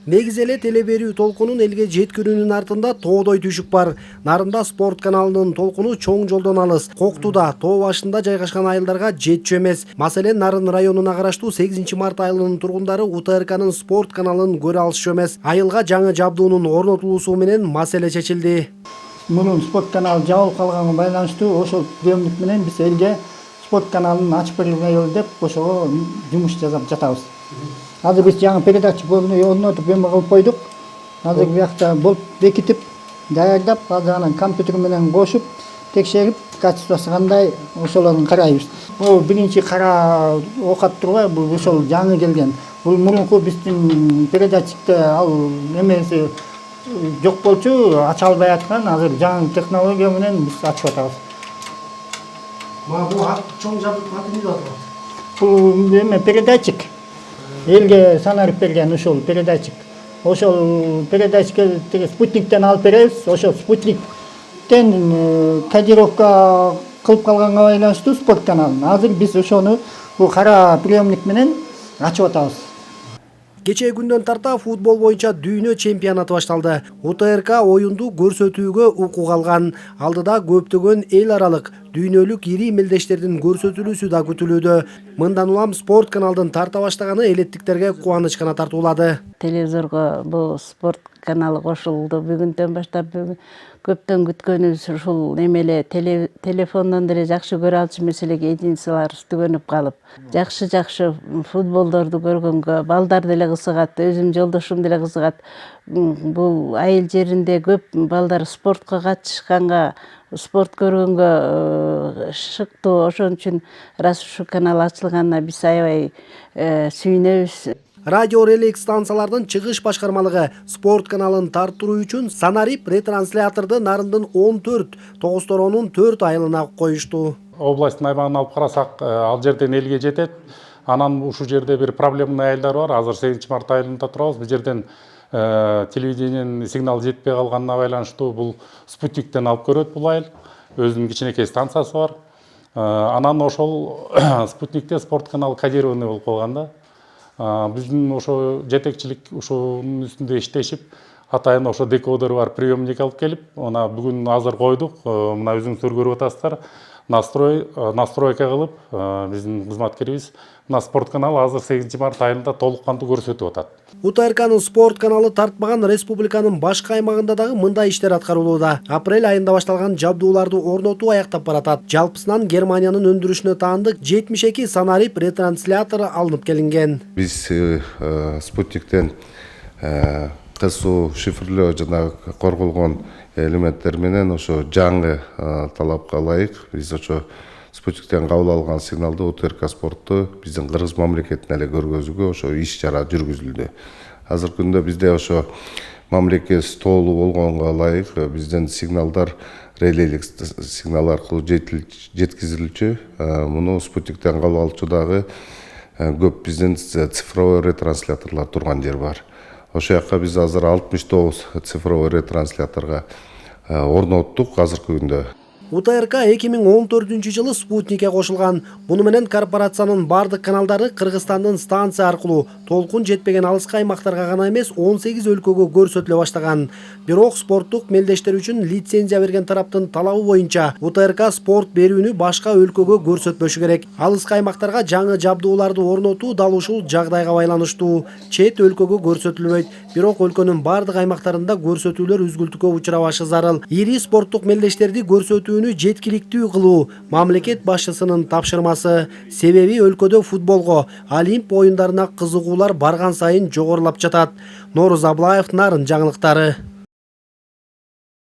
Негизи эле теле берүү толкунун элге жеткирүүнүн артында тоодой түшүк бар. Нарында спорт каналынын толкуну чоң жолдон алыс. Коктуда тоо башында жайгашкан айылдарга жетчү эмес. Маселен, Нарын районуна караштуу 8-март айылынын тургундары УТРКнын спорт каналын көрө алышчу эмес. Айылга жаңы жабдуунун орнотулуусу менен маселе чечилди. Мурун спорт каналы жабылып калганга байланыштуу ошол приемник менен биз элге спорт каналын ачып берилгиле деп ошого жумуш жасап жатабыз. Азыр биз жаңы передача орнотуп эме кылып койдук. Азыр биякта болуп бекитип, даярдап, азыр анан компьютер менен кошуп, текшерип, качествосу кандай ошолорун карайбыз. Бул биринчи кара окат турбай, бул ошол жаңы келген. Бул мурунку биздин передатчикте ал эмеси жок болчу, ача албай аткан. Азыр жаңы технология менен биз ачып атабыз. Бул чоң жабдык аты эмне деп аталат? Бул эме передатчик. Элге санарып берген ошол передатчик. Ошол передатчикке спутниктен алып беребиз. Ошол спутниктен кодировка кылып калганга байланыштуу спорт каналын. Азыр биз ошону бул кара приемник менен ачып атабыз. Кечээ күндөн тарта футбол боюнча дүйнө чемпионаты башталды. УТРК оюнду көрсөтүүгө укук алган. Алдыда көптөгөн эл аралык дүйнөлүк ири мелдештердин көрсөтүлүүсү да күтүлүүдө. Мындан улам спорт каналдын тарта баштаганы элеттиктерге кубаныч гана тартуулады. Телевизорго бул спорт каналы кошулду. Бүгүндөн баштап көптөн күткөнүбүз ушул немеле телефондон деле жакшы көрө алчу эмес элек единицалар түгөнүп калып. Жакшы футболдорду көргөнгө балдар деле кызыгат, өзүм жолдошум деле кызыгат. Бул айыл жеринде көп балдар спортко катышканга, спорт көргөнгө шыктуу. Ошон үчүн раз ушу канал ачылганына биз аябай сүйүнөбүз. Радио релик станциялардын чыгыш башкармалыгы спорт каналын тарттыруу үчүн Санарип ретрансляторду Нарындын 14, Тогусторонун 4 айылына коюшту. Областтын аймагын алып карасак, ал жерден элге жетет. Анан ушул жерде бир проблемный айылдар бар. Азыр 8-март айылында турабыз. Бул жерден телевидениенин сигналы жетпей калганына байланыштуу бул спутниктен алып көрөт бул айыл. Өзүнүн кичинекей станциясы бар. Анан ошол спутникте спорт каналы кодированный болуп калган да. Биздин ошо жетекчилик ушунун үстүндө иштешип, атайын ошо декодер бар приемник алып келип, мына бүгүн азыр койдук. Мына өзүңүздөр көрүп атасыздар. Настройка кылып, биздин кызматкерибиз мына спорт каналы азыр 8-март айында толук кандуу көрсөтүп атат. УТРКнын спорт каналы тартпаган республиканын башка аймагында дагы мындай иштер аткарылууда. Апрель айында башталган жабдууларды орнотуу аяктап баратат. Жалпысынан Германиянын өндүрүшүнө таандык 72 Санарип ретранслятору алынып келинген. Биз спутниктен кысуу шифрлөө жана корголгон элементтер менен ошо жаңы талапка ылайык биз ошо спутниктен кабыл алган сигналды УТРК спортту биздин Кыргыз мамлекетине эле көргөзүүгө ошо иш-чара жүргүзүлдү. Азыркы күндө бизде ошо мамлекет тоолуу болгонго ылайык биздин сигналдар релейлик сигнал аркылуу жеткизилчү. Муну спутниктен кабыл алуучу дагы көп биздин цифровой ретрансляторлор турган жер бар. Ошол жакка биз азыр 69 цифровой ретрансляторго орноттук азыркы күндө. УТРК 2014-жылы спутникке кошулган. Буну менен корпорациянын бардык каналдары Кыргызстандын станция аркылуу толкун жетпеген алыскы аймактарга гана эмес 18 өлкөгө көрсөтүлө баштаган. Бирок спорттук мелдештер үчүн лицензия берген тараптын талабы боюнча УТРК спорт берүүнү башка өлкөгө көрсөтпөшү керек. Алыскы аймактарга жаңы жабдууларды орнотуу дал ушул жагдайга байланыштуу. Чет өлкөгө көрсөтүлбөйт, бирок өлкөнүн бардык аймактарында көрсөтүүлөр үзгүлтүккө учурабашы зарыл. Ири спорттук мелдештерди көрсөтүүнү жеткиликтүү кылуу мамлекет башчысынын тапшырмасы. Себеби өлкөдө футболго, Олимп оюндарына кызыгуулар барган сайын жогорулап жатат. Нооруз Аблаев, Нарын жаңылыктары.